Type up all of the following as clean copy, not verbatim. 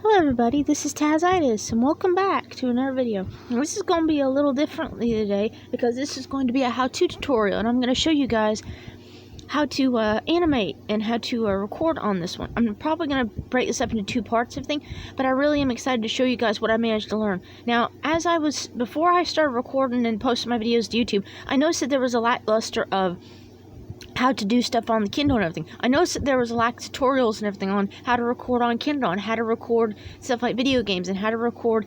Hello everybody, this is Tazitis, and welcome back to another video. Now, this is going to be a little differently today, because this is going to be a how-to tutorial, and I'm going to show you guys how to animate and how to record on this one. I'm probably going to break this up into two parts of thing, but I really am excited to show you guys what I managed to learn. Now, before I started recording and posting my videos to YouTube, I noticed that there was a lackluster of how to do stuff on the Kindle and everything. I noticed that there was a lack of tutorials and everything on how to record on Kindle, and how to record stuff like video games, and how to record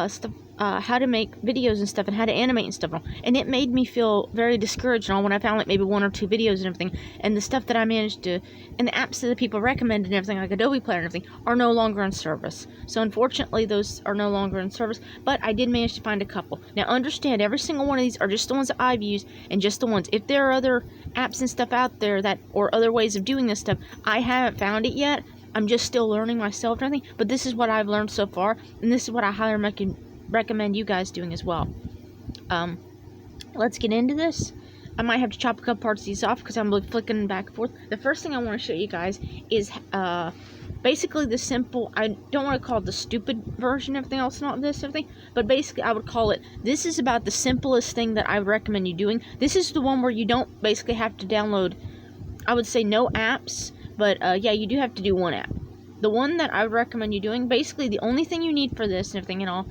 stuff, how to make videos and stuff, and how to animate and stuff. And it made me feel very discouraged and all when I found like maybe one or two videos and everything, and the stuff that I managed to, and the apps that the people recommended and everything, like Adobe Player and everything, are no longer in service. So unfortunately, those are no longer in service, but I did manage to find a couple. Now understand, every single one of these are just the ones that I've used, and just the ones. If there are other apps and stuff out there that, or other ways of doing this stuff, I haven't found it yet. I'm just still learning myself and everything, but this is what I've learned so far, and this is what I highly recommend you guys doing as well. Let's get into this. I might have to chop a couple parts of these off because I'm flicking back and forth. The first thing I want to show you guys is basically the simple, I don't want to call it the stupid version of everything else, not this everything, but basically I would call it, this is about the simplest thing that I would recommend you doing. This is the one where you don't basically have to download, I would say no apps, but yeah, you do have to do one app. The one that I would recommend you doing, basically the only thing you need for this and everything and all,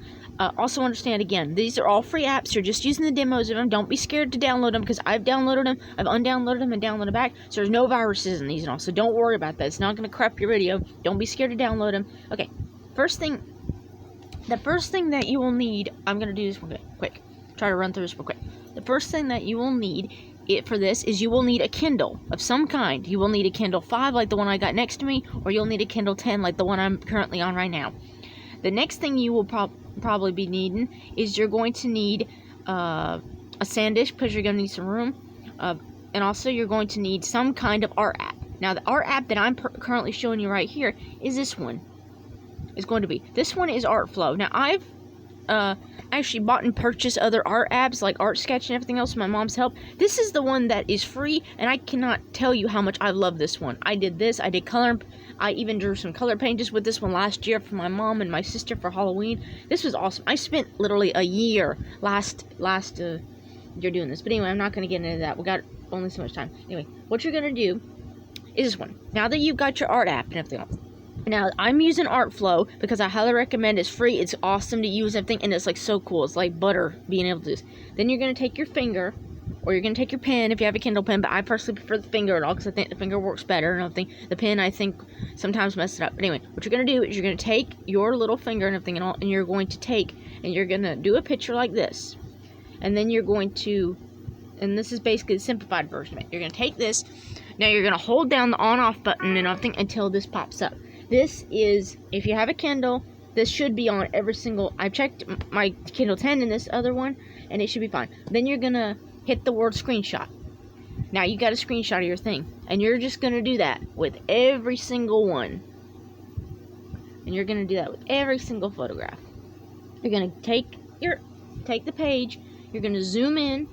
also understand again, these are all free apps. You're just using the demos of them. Don't be scared to download them, because I've downloaded them, I've undownloaded them and downloaded back, so there's no viruses in these and all, so don't worry about that. It's not going to crap your video. Don't be scared to download them. Okay, the first thing that you will need, I'm going to do this real quick, try to run through this real quick. The first thing that you will need for this is you will need a Kindle of some kind. You will need a Kindle 5 like the one I got next to me, or you'll need a Kindle 10 like the one I'm currently on right now. The next thing you will probably be needing is you're going to need a sand dish, because you're going to need some room, and also you're going to need some kind of art app. Now the art app that I'm currently showing you right here is this one. This one is Artflow. Now I've actually bought and purchased other art apps like Art Sketch and everything else with my mom's help. This is the one that is free, and I cannot tell you how much I love this one. I did color, I even drew some color pages with this one last year for my mom and my sister for Halloween. This was awesome. I spent literally a year last year doing this, but anyway, I'm not going to get into that. We got only so much time. Anyway, what you're going to do is this one. Now that you've got your art app and everything else, now, I'm using Artflow because I highly recommend it. It's free, it's awesome to use everything, and it's like so cool. It's like butter being able to do this. Then you're going to take your finger, or you're going to take your pen if you have a Kindle pen, but I personally prefer the finger at all because I think the finger works better and everything. The pen, I think, sometimes messes it up. But anyway, what you're going to do is you're going to take your little finger and everything and all, and you're going to do a picture like this. And then you're going to, and this is basically the simplified version of it. You're going to take this, now you're going to hold down the on-off button and everything until this pops up. This is, if you have a Kindle, this should be on every single, I checked my Kindle 10 and this other one, and it should be fine. Then you're going to hit the word screenshot. Now you got a screenshot of your thing, and you're just going to do that with every single one. And you're going to do that with every single photograph. You're going to take the page, you're going to zoom in,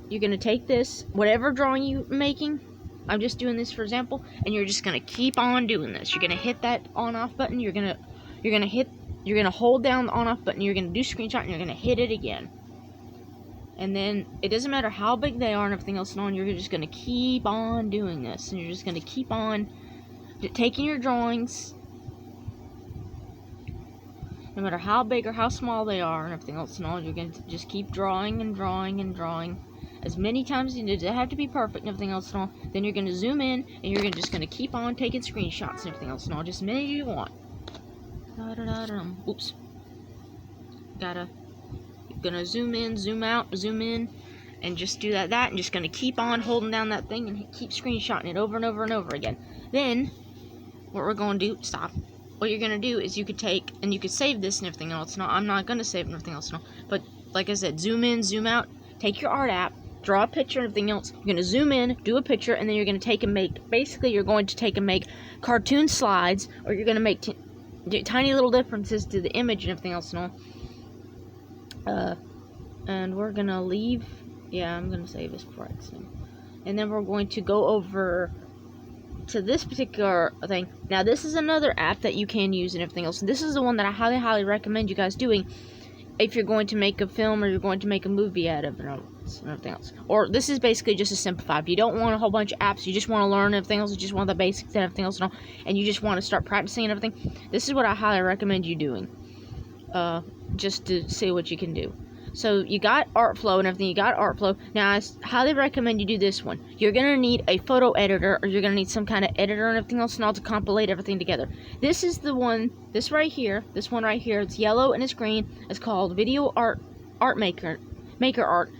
you're going to take this, whatever drawing you're making, I'm just doing this for example, and you're just gonna keep on doing this. You're gonna hit that on-off button. You're gonna hold down the on-off button. You're gonna do screenshot, and you're gonna hit it again. And then it doesn't matter how big they are and everything else and on. You're just gonna keep on doing this, and you're just gonna keep on taking your drawings, no matter how big or how small they are and everything else and all. You're gonna just keep drawing and drawing and drawing as many times as you do. They have to be perfect and everything else and all. Then you're going to zoom in, and you're just going to keep on taking screenshots and everything else and all, just as many as you want. Oops. You're going to zoom in, zoom out, zoom in, and just do that, and just going to keep on holding down that thing and keep screenshotting it over and over and over again. Then, what we're going to do, what you're going to do is you could take, and you could save this and everything else. No, I'm not going to save everything else, no. But, like I said, zoom in, zoom out, take your art app, draw a picture and everything else. You're going to zoom in, do a picture, and then you're going to take and make, basically you're going to take and make cartoon slides, or you're going to make tiny little differences to the image and everything else and all. And we're going to leave, yeah, I'm going to save this before I accident. And then we're going to go over to this particular thing. Now, this is another app that you can use and everything else. This is the one that I highly, highly recommend you guys doing if you're going to make a film or you're going to make a movie out of it and everything else. Or this is basically just a simplified. If you don't want a whole bunch of apps, you just want to learn everything else, you just want the basics and everything else and you just want to start practicing and everything, this is what I highly recommend you doing. Just to see what you can do. So you got Artflow and everything. You got Artflow. Now I highly recommend you do this one. You're gonna need a photo editor, or you're gonna need some kind of editor and everything else, and all to compilate everything together. This is the one. This right here. This one right here. It's yellow and it's green. It's called Video Art Maker Art.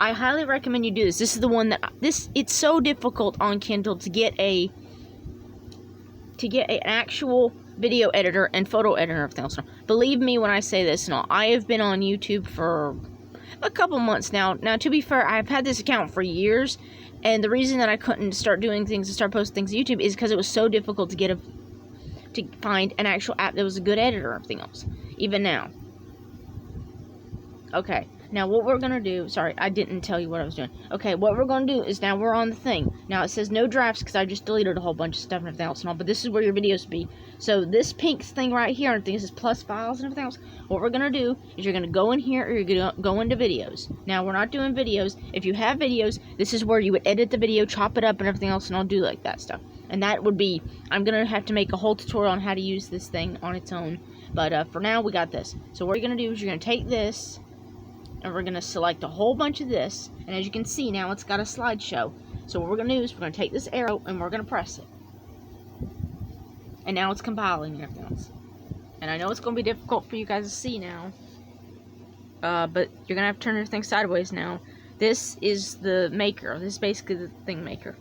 I highly recommend you do this. This is the one that it's so difficult on Kindle to get an actual video editor and photo editor and everything else. Believe me when I say this and all. I have been on YouTube for a couple months now. Now, to be fair, I've had this account for years, and the reason that I couldn't start doing things and start posting things to YouTube is because it was so difficult to find an actual app that was a good editor and everything else. Even now. Okay. Now, what we're going to do... Sorry, I didn't tell you what I was doing. Okay, what we're going to do is now we're on the thing. Now, it says no drafts because I just deleted a whole bunch of stuff and everything else and all. But this is where your videos be. So, this pink thing right here, I think this is plus files and everything else. What we're going to do is you're going to go in here or you're going to go into videos. Now, we're not doing videos. If you have videos, this is where you would edit the video, chop it up and everything else, and I'll do like that stuff. And that would be... I'm going to have to make a whole tutorial on how to use this thing on its own. But for now, we got this. So, what you're going to do is you're going to take this... and we're going to select a whole bunch of this, and as you can see now, it's got a slideshow. So what we're going to do is we're going to take this arrow, and we're going to press it. And now it's compiling and everything else. And I know it's going to be difficult for you guys to see now, but you're going to have to turn everything sideways now. This is the maker. This is basically the thing maker.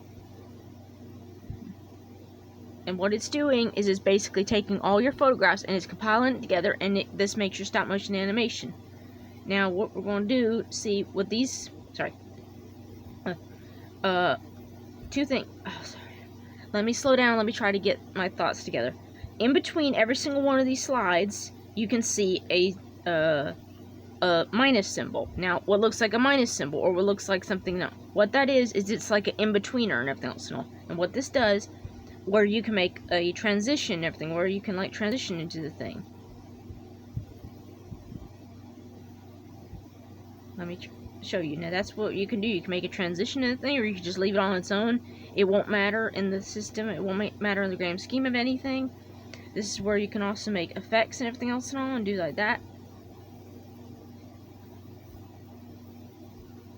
And what it's doing is it's basically taking all your photographs, and it's compiling it together, and this makes your stop motion animation. Now, what we're going to do, see, with these, sorry, two things, let me slow down, let me try to get my thoughts together. In between every single one of these slides, you can see a minus symbol. Now, what looks like a minus symbol, or what looks like something, no. What that is it's like an in-betweener and everything else and all. And what this does, where you can make a transition and everything, where you can, like, transition into the thing. Let me show you. Now, that's what you can do. You can make a transition in the thing, or you can just leave it on its own. It won't matter in the system. It won't matter in the grand scheme of anything. This is where you can also make effects and everything else and all, and do like that.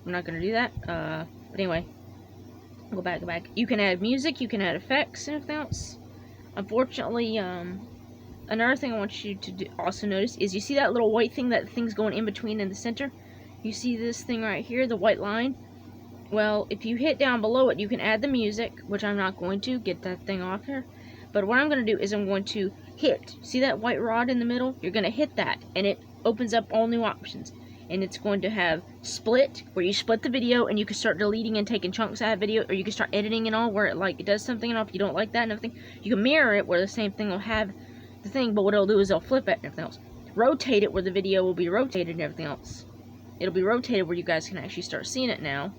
I'm not going to do that. But anyway. Go back. You can add music. You can add effects and everything else. Unfortunately, another thing I want you to also notice is you see that little white thing, that thing's going in between in the center? You see this thing right here, the white line? Well, if you hit down below it, you can add the music, which I'm not going to get that thing off here. But what I'm going to do is I'm going to hit. See that white rod in the middle? You're going to hit that, and it opens up all new options. And it's going to have split, where you split the video, and you can start deleting and taking chunks out of video, or you can start editing and all, where it does something, and all. If you don't like that and everything, you can mirror it, where the same thing will have the thing, but what it'll do is it'll flip it and everything else. Rotate it, where the video will be rotated and everything else. It'll be rotated where you guys can actually start seeing it now.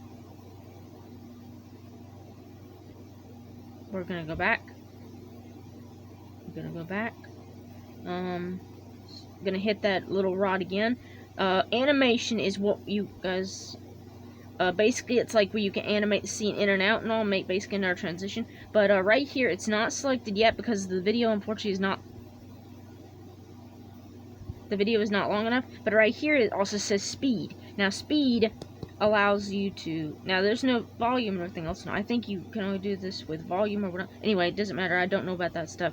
We're gonna go back. I'm gonna hit that little rod again. Animation is what you guys... basically, it's like where you can animate the scene in and out and all, make basically another transition. But right here, it's not selected yet because the video, unfortunately, is not... The video is not long enough, but right here it also says speed. Now, speed allows you to... Now, there's no volume or anything else. No, I think you can only do this with volume or whatever. Anyway, it doesn't matter. I don't know about that stuff.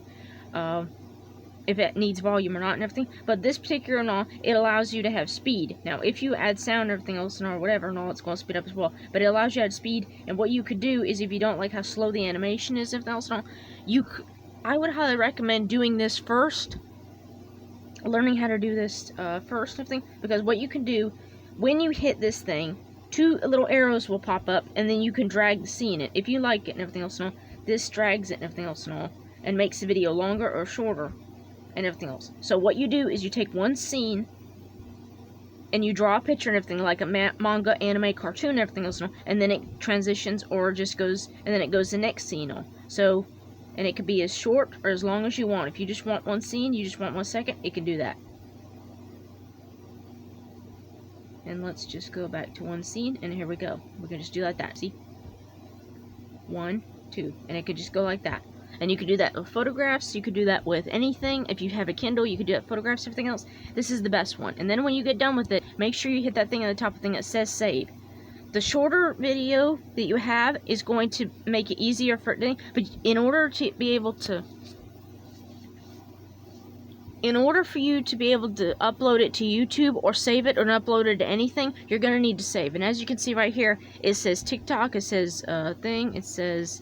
If it needs volume or not and everything. But this particular and all, it allows you to have speed. Now, if you add sound and everything else and or whatever and all, it's going to speed up as well. But it allows you to add speed. And what you could do is, if you don't like how slow the animation is and everything else and all, I would highly recommend doing this first. Learning how to do this first and everything, because what you can do when you hit this thing, two little arrows will pop up, and then you can drag the scene in. If you like it and everything else and all, this drags it and everything else and all, and makes the video longer or shorter and everything else. So what you do is you take one scene and you draw a picture and everything, like a manga, anime, cartoon, and everything else and all, and then it transitions or just goes, and then it goes to the next scene on. So And it could be as short or as long as you want. If you just want one scene, you just want 1 second, it can do that. And let's just go back to one scene, and here we go. We can just do like that, see? 1, 2, and it could just go like that. And you could do that with photographs, you could do that with anything. If you have a Kindle, you could do that with photographs, everything else. This is the best one. And then when you get done with it, make sure you hit that thing at the top of the thing that says save. The shorter video that you have is going to make it easier for it, but in order for you to be able to upload it to YouTube or save it or upload it to anything, you're going to need to save. And as you can see right here, it says TikTok, it says it says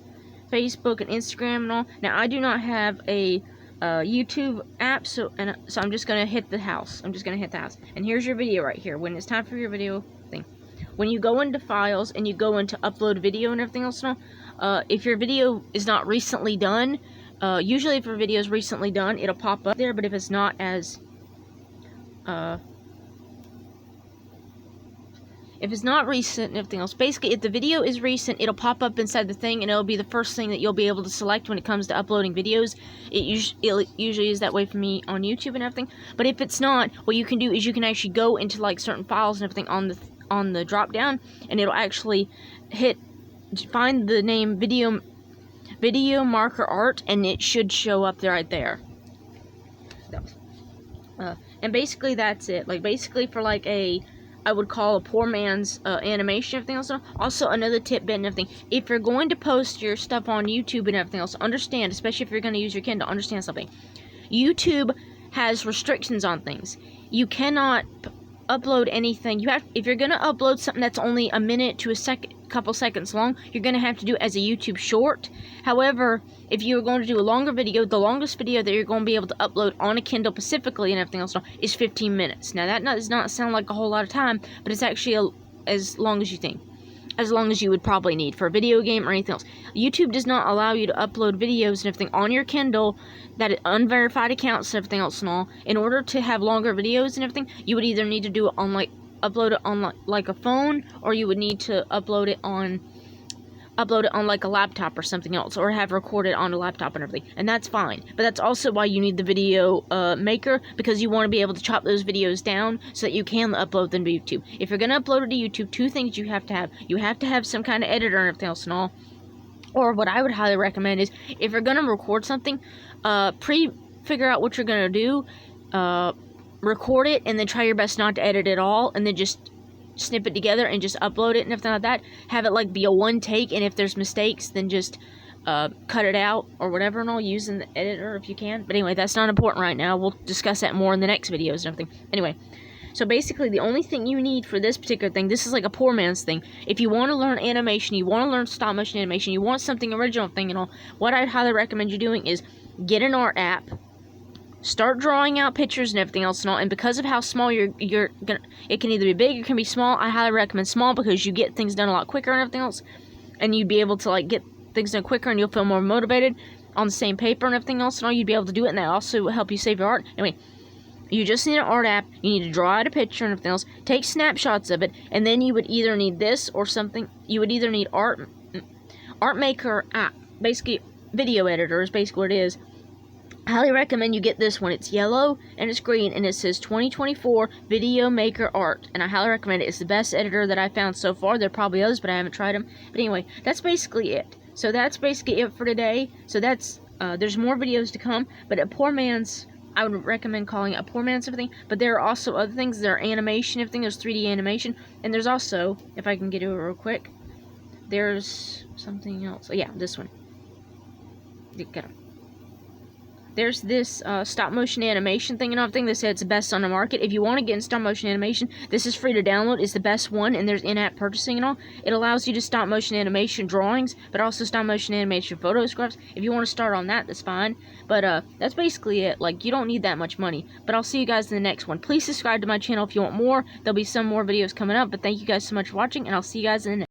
Facebook and Instagram and all. Now, I do not have a YouTube app, so I'm just going to hit the house. And here's your video right here. When it's time for your video thing. When you go into files and you go into upload video and everything else, if your video is not recently done, usually if your video is recently done, it'll pop up there, but if it's not as, if it's not recent and everything else, basically if the video is recent, it'll pop up inside the thing and it'll be the first thing that you'll be able to select when it comes to uploading videos. It usually is that way for me on YouTube and everything, but if it's not, what you can do is you can actually go into like certain files and everything on the drop down, and it'll actually find the name video marker art, and it should show up there right there. And basically that's it. Like basically for like I would call a poor man's animation and everything else. Also another tidbit and everything. If you're going to post your stuff on YouTube and everything else, understand, especially if you're going to use your Kindle, understand something. YouTube has restrictions on things. You cannot upload anything. If you're gonna upload something that's only a minute to couple seconds long, you're gonna have to do it as a YouTube short. However, if you're going to do a longer video, the longest video that you're going to be able to upload on a Kindle specifically and everything else is 15 minutes. Now that does not sound like a whole lot of time, but it's actually as long as you think. As long as you would probably need for a video game or anything else. YouTube does not allow you to upload videos and everything on your Kindle that unverified accounts and everything else and all. In order to have longer videos and everything, you would either need to do it on upload it on like a phone, or you would need to upload it on like a laptop or something else, or have recorded on a laptop and everything, and that's fine. But that's also why you need the video maker, because you want to be able to chop those videos down so that you can upload them to YouTube. If you're going to upload it to YouTube, 2 things you have to have. You have to have some kind of editor and everything else and all. Or what I would highly recommend is, if you're going to record something, figure out what you're going to do, record it, and then try your best not to edit at all, and then just snip it together and just upload it and everything like that. Have it like be a one take, and if there's mistakes, then just cut it out or whatever and all, using the editor if you can. But anyway, that's not important right now. We'll discuss that more in the next videos and everything. Anyway, so basically the only thing you need for this particular thing, this is like a poor man's thing. If you want to learn animation, you want to learn stop motion animation, you want something original thing and all, what I'd highly recommend you doing is get an art app, start drawing out pictures and everything else and all. And because of how small you're gonna, it can either be big or it can be small. I highly recommend small, because you get things done a lot quicker and everything else, and you'd be able to like get things done quicker, and you'll feel more motivated on the same paper and everything else and all. You'd be able to do it, and that also will help you save your art. Anyway, you just need an art app. You need to draw out a picture and everything else, take snapshots of it, and then you would either need this or something. You would either need art maker app, basically video editor is basically what it is. I highly recommend you get this one. It's yellow and it's green, and it says 2024 Video Maker Art, and I highly recommend it. It's the best editor that I found so far. There are probably others, but I haven't tried them. But anyway, that's basically it. So that's basically it for today. So that's there's more videos to come, but a poor man's, I would recommend calling it a poor man's everything. But there are also other things. There are animation, everything. There's 3D animation, and there's also, if I can get it real quick, there's something else. Oh, yeah, this one. Get it. There's this stop motion animation thing and everything that said it's the best on the market. If you want to get in stop motion animation, this is free to download. It's the best one, and there's in-app purchasing and all. It allows you to stop motion animation drawings, but also stop motion animation photographs. If you want to start on that, that's fine. But that's basically it. Like, you don't need that much money. But I'll see you guys in the next one. Please subscribe to my channel if you want more. There'll be some more videos coming up. But thank you guys so much for watching, and I'll see you guys in the next one.